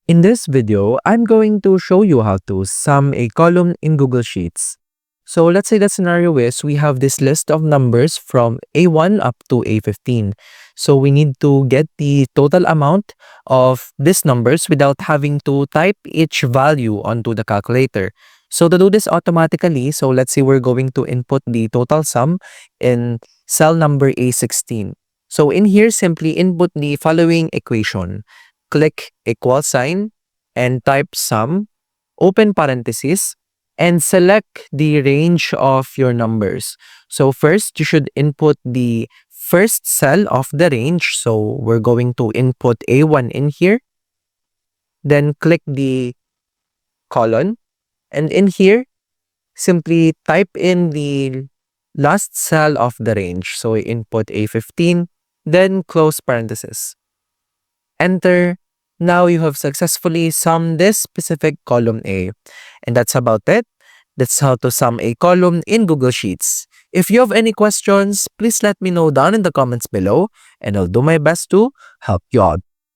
In this video, I'm going to show you how to sum a column in Google Sheets. So let's say the scenario is we have this list of numbers from A1 up to A15. So we need to get the total amount of these numbers without having to type each value onto the calculator. So to do this automatically, so let's say we're going to input the total sum in cell number A16. So in here, simply input the following equation. Click equal sign and type sum, open parentheses, and select the range of your numbers. So first, you should input the first cell of the range. So we're going to input A1 in here. Then click the colon. And in here, simply type in the last cell of the range. So we input A15, then close parentheses. Enter. Now you have successfully summed this specific column A. And that's about it. That's how to sum a column in Google Sheets. If you have any questions, please let me know down in the comments below and I'll do my best to help you out.